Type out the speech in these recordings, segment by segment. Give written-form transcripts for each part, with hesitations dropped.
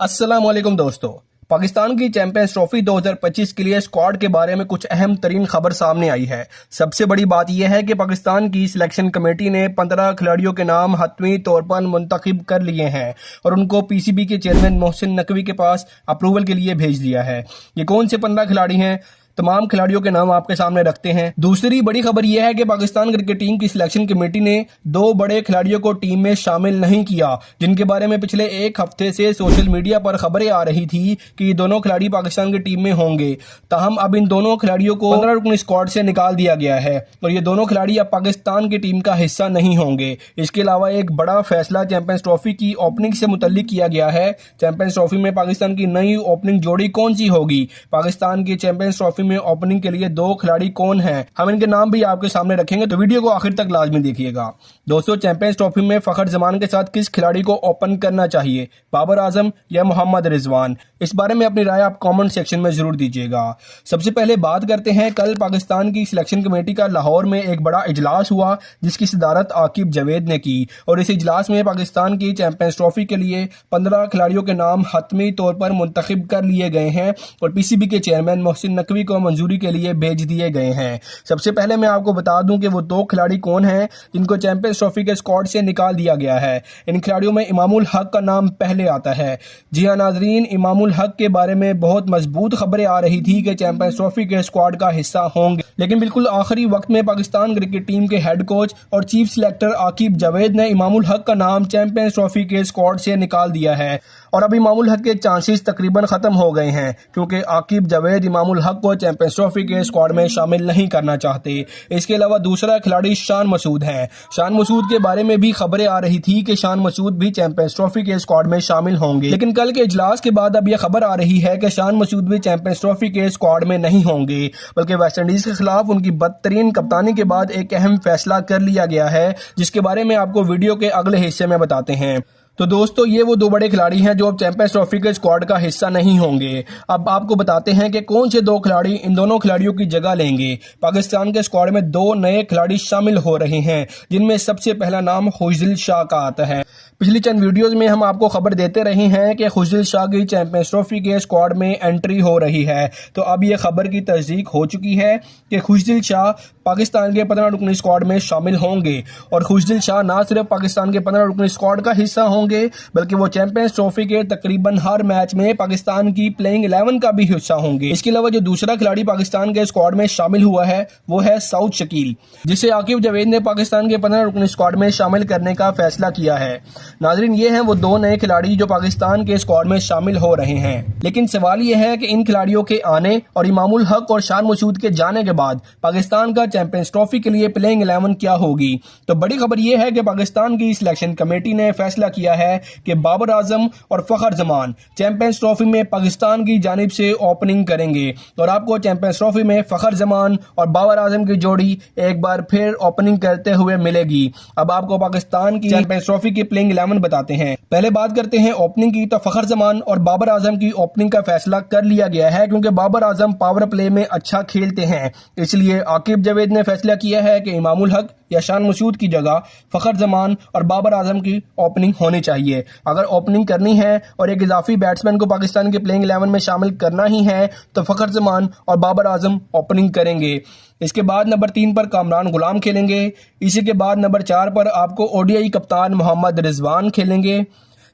अस्सलाम वालेकुम दोस्तों। पाकिस्तान की चैंपियंस ट्रॉफी 2025 के लिए स्क्वाड के बारे में कुछ अहम तरीन खबर सामने आई है। सबसे बड़ी बात यह है कि पाकिस्तान की सिलेक्शन कमेटी ने 15 खिलाड़ियों के नाम हतमी तौर पर मुंतखब कर लिए हैं और उनको पीसीबी के चेयरमैन मोहसिन नकवी के पास अप्रूवल के लिए भेज दिया है। ये कौन से 15 खिलाड़ी हैं? तमाम खिलाड़ियों के नाम आपके सामने रखते हैं। दूसरी बड़ी खबर यह है कि पाकिस्तान क्रिकेट टीम की सिलेक्शन कमेटी ने 2 बड़े खिलाड़ियों को टीम में शामिल नहीं किया, जिनके बारे में पिछले एक हफ्ते से सोशल मीडिया पर खबरें आ रही थी कि ये दोनों खिलाड़ी पाकिस्तान की टीम में होंगे। ताहम अब इन दोनों खिलाड़ियों को 15 रुकनी स्क्वाड से निकाल दिया गया है और ये दोनों खिलाड़ी अब पाकिस्तान की टीम का हिस्सा नहीं होंगे। इसके अलावा एक बड़ा फैसला चैंपियंस ट्रॉफी की ओपनिंग से मुतल्लिक किया गया है। चैंपियंस ट्रॉफी में पाकिस्तान की नई ओपनिंग जोड़ी कौन सी होगी? पाकिस्तान की चैंपियंस ट्रॉफी में ओपनिंग के लिए 2 खिलाड़ी कौन हैं? हम इनके नाम भी आपके सामने रखेंगे, तो वीडियो को आखिर तक लाजमी देखिएगा। दोस्तों, चैंपियंस ट्रॉफी में फखर जमान के साथ किस खिलाड़ी को ओपन करना चाहिए, बाबर आजम या मोहम्मद रिजवान? इस बारे में अपनी राय आप कमेंट सेक्शन में जरूर दीजिएगा। सबसे पहले बात करते हैं, कल पाकिस्तान की सिलेक्शन कमेटी का लाहौर में एक बड़ा इजलास हुआ जिसकी सदारत आकिब जावेद ने की और इस इजलास में पाकिस्तान की चैंपियंस ट्रॉफी के लिए 15 खिलाड़ियों के नाम हतमी तौर पर मुंतखब कर लिए गए हैं और पीसीबी के चेयरमैन मोहसिन नकवी को मंजूरी के लिए भेज दिए गए हैं। सबसे पहले मैं आपको बता दूं कि वो 2 खिलाड़ी कौन हैं जिनको चैंपियंस ट्रॉफी के स्क्वाड से निकाल दिया गया है। इन खिलाड़ियों में इमामुल हक का नाम पहले आता है। जी हां नाजरीन, इमामुल हक के बारे में बहुत मजबूत खबरें आ रही थी कि चैंपियंस ट्रॉफी के स्क्वाड का हिस्सा होंगे, लेकिन बिल्कुल आखिरी वक्त में पाकिस्तान क्रिकेट टीम के हेड कोच और चीफ सिलेक्टर आकिब जावेद ने इमामुल हक का नाम चैंपियंस ट्रॉफी के स्क्वाड से निकाल दिया है और अब इमामुल हक के चांसेस तकरीबन खत्म हो गए हैं क्योंकि आकिब जावेद इमामुल हक को चैंपियंस ट्रॉफी के स्क्वाड में शामिल नहीं करना चाहते। इसके अलावा दूसरा खिलाड़ी शान मसूद है। शान मसूद के बारे में भी खबरें आ रही थी कि शान मसूद भी चैंपियंस ट्रॉफी के स्क्वाड में शामिल होंगे, लेकिन कल के इजलास के बाद अब यह खबर आ रही है कि शान मसूद भी चैंपियंस ट्रॉफी के स्क्वाड में नहीं होंगे, बल्कि वेस्टइंडीज के खिलाफ उनकी बदतरीन कप्तानी के बाद एक अहम फैसला कर लिया गया है, जिसके बारे में आपको वीडियो के अगले हिस्से में बताते हैं। तो दोस्तों, ये वो 2 बड़े खिलाड़ी हैं जो अब चैंपियंस ट्रॉफी के स्क्वाड का हिस्सा नहीं होंगे। अब आपको बताते हैं कि कौन से 2 खिलाड़ी इन दोनों खिलाड़ियों की जगह लेंगे। पाकिस्तान के स्क्वाड में 2 नए खिलाड़ी शामिल हो रहे हैं, जिनमें सबसे पहला नाम खुशदिल शाह का आता है। पिछली चंद वीडियोस में हम आपको खबर देते रहे हैं कि खुशदिल शाह की चैंपियंस ट्रॉफी के स्क्वाड में एंट्री हो रही है, तो अब यह खबर की तस्दीक हो चुकी है कि खुशदिल शाह पाकिस्तान के 15 रुकनी स्क्वाड में शामिल होंगे और खुशदिल शाह न सिर्फ पाकिस्तान के 15 रुकनी स्क्वाड का हिस्सा होंगे, बल्कि वो चैंपियंस ट्रॉफी के तकरीबन हर मैच में पाकिस्तान की प्लेइंग 11 का भी हिस्सा होंगे। इसके अलावा जो दूसरा खिलाड़ी पाकिस्तान के स्क्वाड में शामिल हुआ है वो है सऊद शकील, जिसे आकिब जावेद ने पाकिस्तान के 15 रुकनी स्क्वाड में शामिल करने का फैसला किया है। नाजरीन, ये हैं वो 2 नए खिलाड़ी जो पाकिस्तान के स्क्वाड में शामिल हो रहे हैं, लेकिन सवाल यह है कि इन खिलाड़ियों के आने और इमामुल हक और शान मसूद के जाने के बाद पाकिस्तान का चैंपियंस ट्रॉफी के लिए प्लेइंग 11 क्या होगी। तो बड़ी खबर यह है कि पाकिस्तान की सिलेक्शन कमेटी ने फैसला किया है कि बाबर आजम और फखर जमान चैंपियंस ट्रॉफी में पाकिस्तान की जानिब से ओपनिंग करेंगे और आपको चैंपियंस ट्रॉफी में फखर जमान और बाबर आजम की जोड़ी एक बार फिर ओपनिंग करते हुए मिलेगी। अब आपको पाकिस्तान की चैंपियंस ट्रॉफी की प्लेइंग 11 बताते हैं। पहले बात करते हैं ओपनिंग की, तो फखर जमान और बाबर आजम की ओपनिंग का फैसला कर लिया गया है क्योंकि बाबर आजम पावर प्ले में अच्छा खेलते हैं। इसलिए आकिब जावेद ने फैसला किया है कि इमामुल हक या शान मसूद की जगह फखर जमान और बाबर आजम की ओपनिंग होनी चाहिए। अगर ओपनिंग करनी है और एक इजाफी बैट्समैन को पाकिस्तान के प्लेइंग 11 में शामिल करना ही है तो फखर जमान और बाबर आजम ओपनिंग करेंगे। इसके बाद नंबर 3 पर कामरान गुलाम खेलेंगे। इसी के बाद नंबर 4 पर आपको ओडीआई कप्तान मोहम्मद रिजवान खेलेंगे।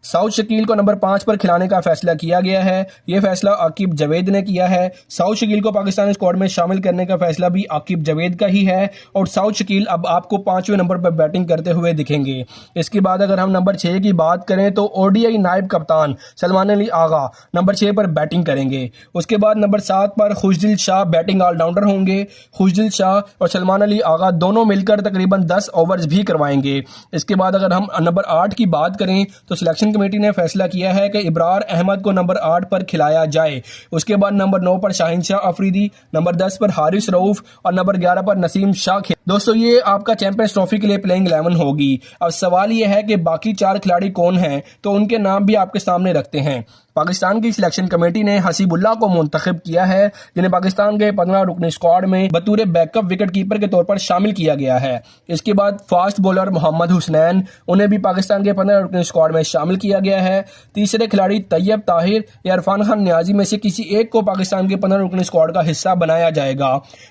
सऊद शकील को नंबर 5 पर खिलाने का फैसला किया गया है। यह फैसला आकिब जावेद ने किया है। सऊद शकील को पाकिस्तानी स्क्वाड में शामिल करने का फैसला भी आकिब जावेद का ही है और सऊद शकील अब आपको 5वें नंबर पर बैटिंग करते हुए दिखेंगे। इसके बाद अगर हम नंबर 6 की बात करें तो ओडीआई नायब कप्तान सलमान अली आगा नंबर 6 पर बैटिंग करेंगे। उसके बाद नंबर 7 पर खुशदिल शाह बैटिंग ऑलराउंडर होंगे। खुशदिल शाह और सलमान अली आगा दोनों मिलकर तकरीबन 10 ओवर्स भी करवाएंगे। इसके बाद अगर हम नंबर 8 की बात करें तो सिलेक्शन कमेटी ने फैसला किया है कि इब्रार अहमद को नंबर 8 पर खिलाया जाए। उसके बाद नंबर 9 पर शाहीन शाह अफरीदी, नंबर 10 पर हारिस रऊफ और नंबर 11 पर नसीम शाह। दोस्तों, ये आपका चैंपियंस ट्रॉफी के लिए प्लेइंग 11 होगी। अब सवाल यह है कि बाकी 4 खिलाड़ी कौन हैं, तो उनके नाम भी आपके सामने रखते हैं। पाकिस्तान की सिलेक्शन कमेटी ने हसीबुल्लाह को मुंतखब किया है, जिन्हें पाकिस्तान के 15 रुकनी स्क्वाड में बतौर बैकअप विकेट कीपर के तौर पर शामिल किया गया है। इसके बाद फास्ट बॉलर मोहम्मद हुसनैन, उन्हें भी पाकिस्तान के 15 रुकनी स्क्वाड में शामिल किया गया है। तीसरे खिलाड़ी तैयब ताहिर या इरफान खान नियाजी में से किसी एक को पाकिस्तान के 15 रुकनी स्क्वाड का हिस्सा बनाया जाएगा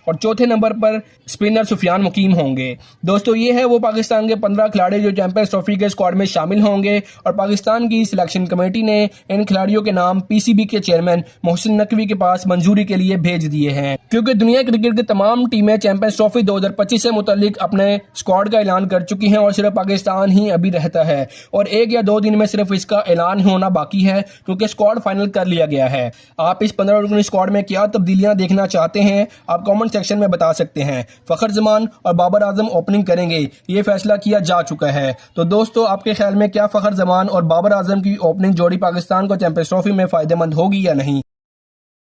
और चौथे नंबर पर स्पिनर सुफियान मुकीम होंगे। दोस्तों, ये है वो पाकिस्तान के 15 खिलाड़ी जो चैंपियंस ट्रॉफी के स्क्वाड में शामिल होंगे और पाकिस्तान की सिलेक्शन कमेटी ने इन खिलाड़ियों के नाम पीसीबी के चेयरमैन मोहसिन नकवी के पास मंजूरी के लिए भेज दिए हैं, क्योंकि दुनिया क्रिकेट की तमाम टीमें चैंपियंस ट्रॉफी 2025 से मुतालिक अपने स्क्वाड का ऐलान कर चुकी हैं और सिर्फ पाकिस्तान ही अभी रहता है और 1 या 2 दिन में सिर्फ इसका ऐलान होना बाकी है, क्योंकि स्क्वाड फाइनल कर लिया गया है। आप इस 15 रुकनी स्क्वाड में क्या तब्दीलियां देखना चाहते हैं, आप कमेंट सेक्शन में बता सकते हैं। फखर जमान और बाबर आजम ओपनिंग करेंगे, ये फैसला किया जा चुका है। तो दोस्तों, आपके ख्याल में क्या फखर जमान और बाबर आजम की ओपनिंग जोड़ी पाकिस्तान को चैंपियंस ट्रॉफी में फायदेमंद होगी या नहीं?